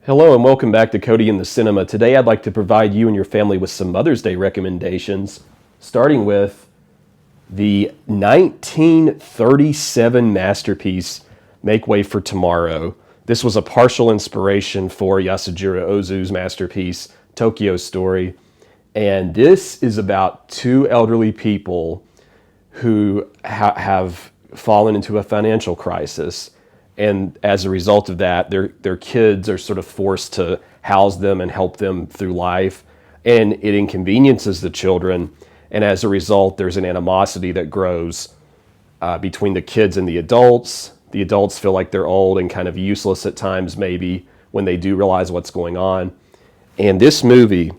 Hello and welcome back to Cody in the Cinema. Today I'd like to provide you and your family with some Mother's Day recommendations, starting with the 1937 masterpiece, Make Way for Tomorrow. This was a partial inspiration for Yasujiro Ozu's masterpiece, Tokyo Story. And this is about two elderly people who have fallen into a financial crisis. And as a result of that, their kids are sort of forced to house them and help them through life. And it inconveniences the children. And as a result, there's an animosity that grows between the kids and the adults. The adults feel like they're old and kind of useless at times, maybe, when they do realize what's going on. And this movie,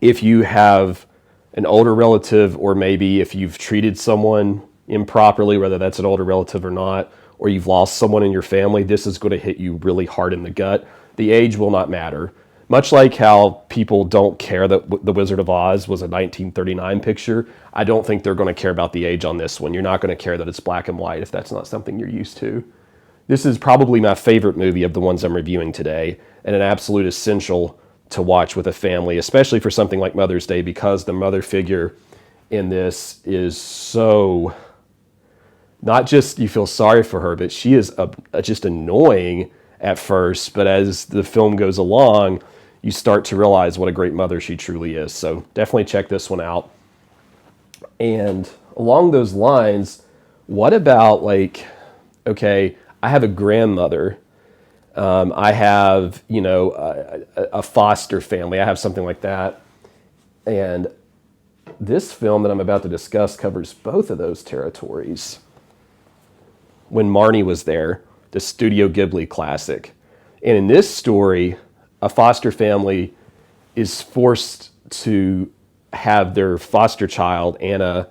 if you have an older relative, or maybe if you've treated someone improperly, whether that's an older relative or not, or you've lost someone in your family, this is going to hit you really hard in the gut. The age will not matter. Much like how people don't care that The Wizard of Oz was a 1939 picture, I don't think they're going to care about the age on this one. You're not going to care that it's black and white if that's not something you're used to. This is probably my favorite movie of the ones I'm reviewing today, and an absolute essential to watch with a family, especially for something like Mother's Day, because the mother figure in this is so... not just you feel sorry for her, but she is just annoying at first. But as the film goes along, you start to realize what a great mother she truly is. So definitely check this one out. And along those lines, what about okay, I have a grandmother. I have, a foster family. I have something like that. And this film that I'm about to discuss covers both of those territories. When Marnie Was There, the Studio Ghibli classic. And in this story, a foster family is forced to have their foster child, Anna,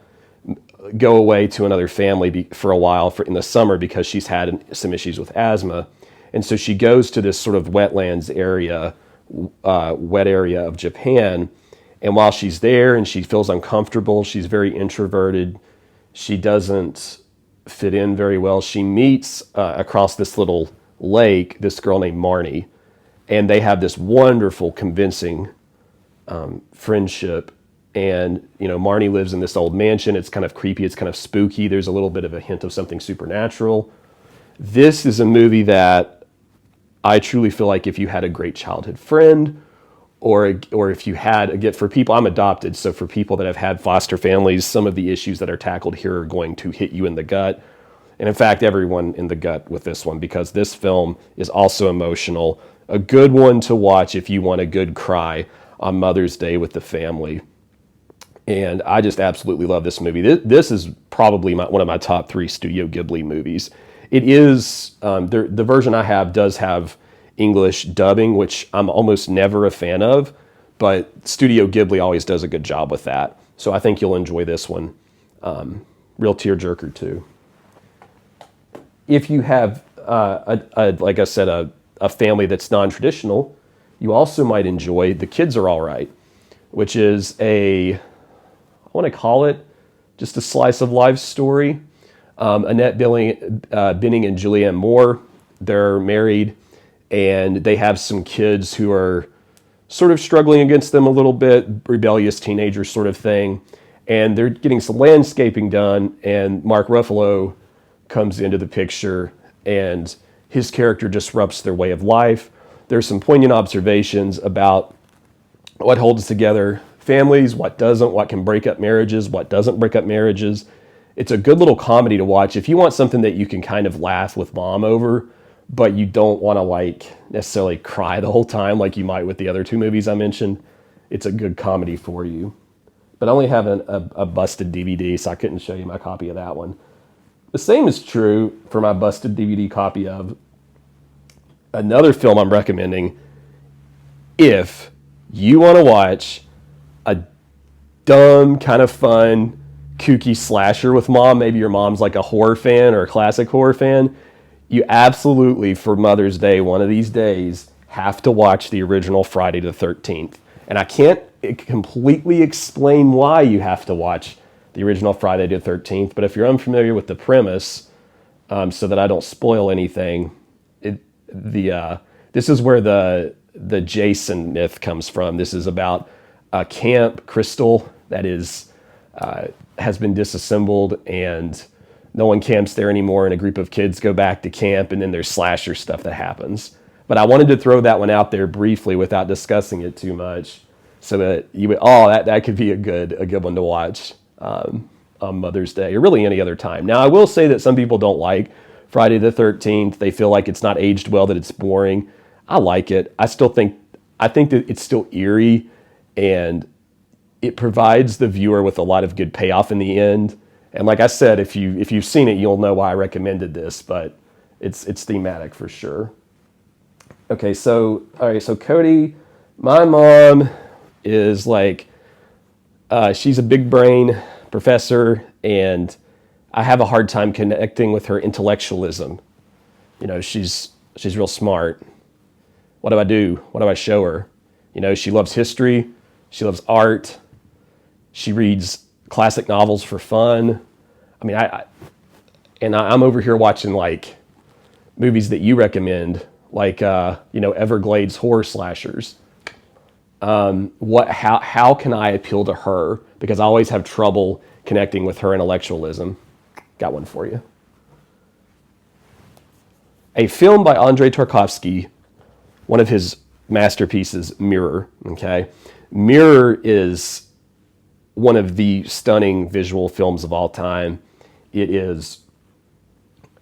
go away to another family for a while in the summer because she's had some issues with asthma. And so she goes to this sort of wetlands area, wet area of Japan. And while she's there and she feels uncomfortable, she's very introverted. She doesn't fit in very well. She meets across this little lake this girl named Marnie, and they have this wonderful, convincing friendship. And Marnie lives in this old mansion. It's kind of creepy. It's kind of spooky. There's a little bit of a hint of something supernatural. This is a movie that I truly feel like if you had a great childhood friend, or if you had a gift for people, I'm adopted, so for people that have had foster families, some of the issues that are tackled here are going to hit you in the gut. And in fact, everyone in the gut with this one, because this film is also emotional. A good one to watch if you want a good cry on Mother's Day with the family. And I just absolutely love this movie. This is probably one of my top 3 Studio Ghibli movies. It is, the version I have does have English dubbing, which I'm almost never a fan of, but Studio Ghibli always does a good job with that. So I think you'll enjoy this one. Real tearjerker too. If you have, like I said, a family that's non-traditional, you also might enjoy The Kids Are All Right, which is I want to call it just a slice of life story. Annette Bening and Julianne Moore, they're married, and they have some kids who are sort of struggling against them a little bit, rebellious teenagers sort of thing. And they're getting some landscaping done, and Mark Ruffalo comes into the picture, and his character disrupts their way of life. There's some poignant observations about what holds together families, what doesn't, what can break up marriages, what doesn't break up marriages. It's a good little comedy to watch. If you want something that you can kind of laugh with mom over, but you don't want to necessarily cry the whole time like you might with the other 2 movies I mentioned, it's a good comedy for you. But I only have a busted DVD, so I couldn't show you my copy of that one. The same is true for my busted DVD copy of another film I'm recommending. If you want to watch a dumb, kind of fun, kooky slasher with mom, maybe your mom's like a horror fan or a classic horror fan, you absolutely, for Mother's Day, one of these days, have to watch the original Friday the 13th. And I can't completely explain why you have to watch the original Friday the 13th, but if you're unfamiliar with the premise, so that I don't spoil anything, the This is where the Jason myth comes from. This is about a camp crystal that is has been disassembled, and no one camps there anymore, and a group of kids go back to camp, and then there's slasher stuff that happens. But I wanted to throw that one out there briefly without discussing it too much, so that you would, that could be a good one to watch on Mother's Day, or really any other time. Now, I will say that some people don't like Friday the 13th. They feel like it's not aged well, that it's boring. I like it. I think that it's still eerie, and it provides the viewer with a lot of good payoff in the end. And like I said, if you've seen it, you'll know why I recommended this, but it's thematic for sure. Okay, so all right, so Cody, my mom is like, she's a big brain professor, and I have a hard time connecting with her intellectualism. You know, she's real smart. What do I do? What do I show her? You know, she loves history. She loves art. She reads classic novels for fun. I mean, I'm over here watching like movies that you recommend, like Everglades horror slashers. How can I appeal to her? Because I always have trouble connecting with her intellectualism. Got one for you. A film by Andrei Tarkovsky, one of his masterpieces, Mirror. Okay, Mirror is one of the stunning visual films of all time. It is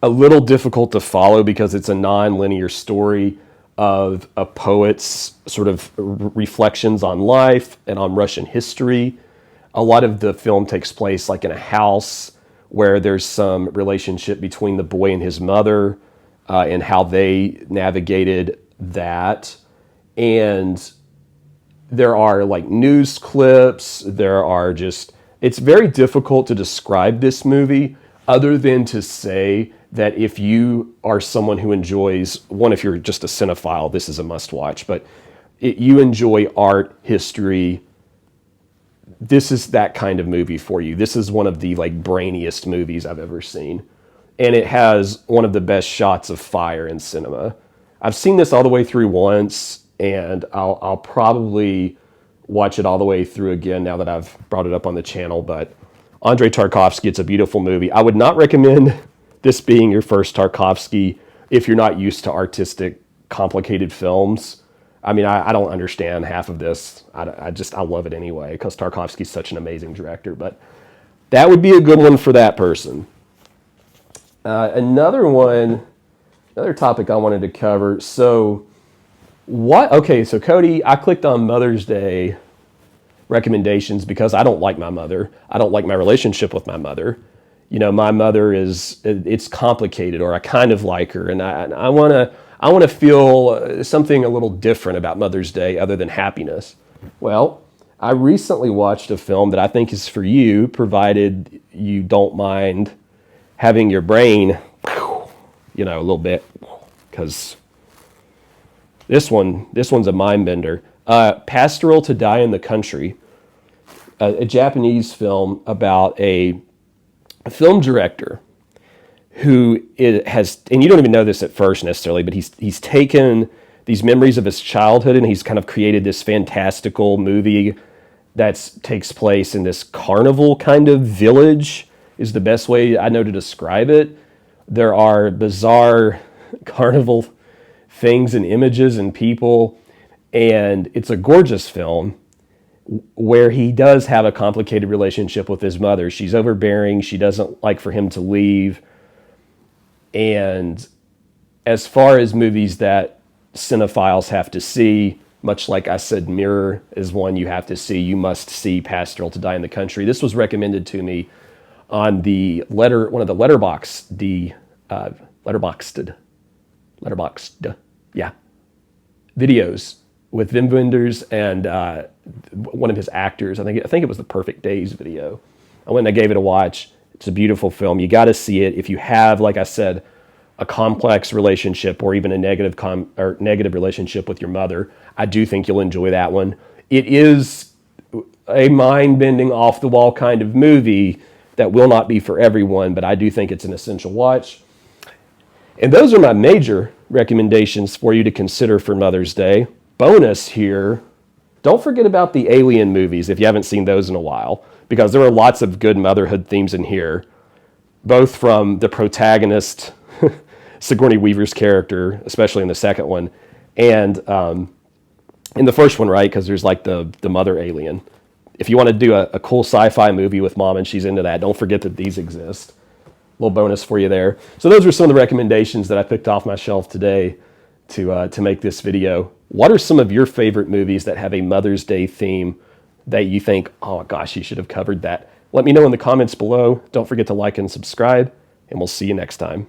a little difficult to follow because it's a non-linear story of a poet's sort of reflections on life and on Russian history. A lot of the film takes place like in a house where there's some relationship between the boy and his mother, and how they navigated that. And there are like news clips. It's very difficult to describe this movie other than to say that if you are someone who enjoys, if you're just a cinephile, this is a must watch, but you enjoy art, history, this is that kind of movie for you. This is one of the like brainiest movies I've ever seen. And it has one of the best shots of fire in cinema. I've seen this all the way through once, and I'll probably watch it all the way through again now that I've brought it up on the channel. But Andrei Tarkovsky, it's a beautiful movie. I would not recommend this being your first Tarkovsky if you're not used to artistic, complicated films. I mean, I don't understand half of this. I love it anyway because Tarkovsky's such an amazing director. But that would be a good one for that person. Another topic I wanted to cover. So Cody, I clicked on Mother's Day recommendations because I don't like my mother. I don't like my relationship with my mother. You know, my mother it's complicated, or I kind of like her, and I want to feel something a little different about Mother's Day other than happiness. Well, I recently watched a film that I think is for you, provided you don't mind having your brain, a little bit, because this one's a mind bender. Pastoral, To Die in the Country, a Japanese film about a film director who has, and you don't even know this at first necessarily, but he's taken these memories of his childhood and he's kind of created this fantastical movie that takes place in this carnival kind of village, is the best way I know to describe it. There are bizarre carnival things and images and people, and it's a gorgeous film where he does have a complicated relationship with his mother. She's overbearing. She doesn't like for him to leave. And as far as movies that cinephiles have to see, much like I said, Mirror is one you have to see. You must see Pastoral, To Die in the Country. This was recommended to me on one of the letterboxed videos with Wim Wenders and one of his actors. I think it was the Perfect Days video. I went and I gave it a watch. It's a beautiful film. You got to see it if you have, like I said, a complex relationship or even a negative relationship with your mother. I do think you'll enjoy that one. It is a mind-bending, off-the-wall kind of movie that will not be for everyone, but I do think it's an essential watch. And those are my major recommendations for you to consider for Mother's Day. Bonus here, don't forget about the Alien movies if you haven't seen those in a while, because there are lots of good motherhood themes in here, both from the protagonist, Sigourney Weaver's character, especially in the second one, and in the first one, right? Because there's like the mother alien. If you want to do a cool sci-fi movie with mom and she's into that, don't forget that these exist. Little bonus for you there. So those are some of the recommendations that I picked off my shelf today to make this video. What are some of your favorite movies that have a Mother's Day theme that you think, oh gosh, you should have covered that? Let me know in the comments below. Don't forget to like and subscribe, and we'll see you next time.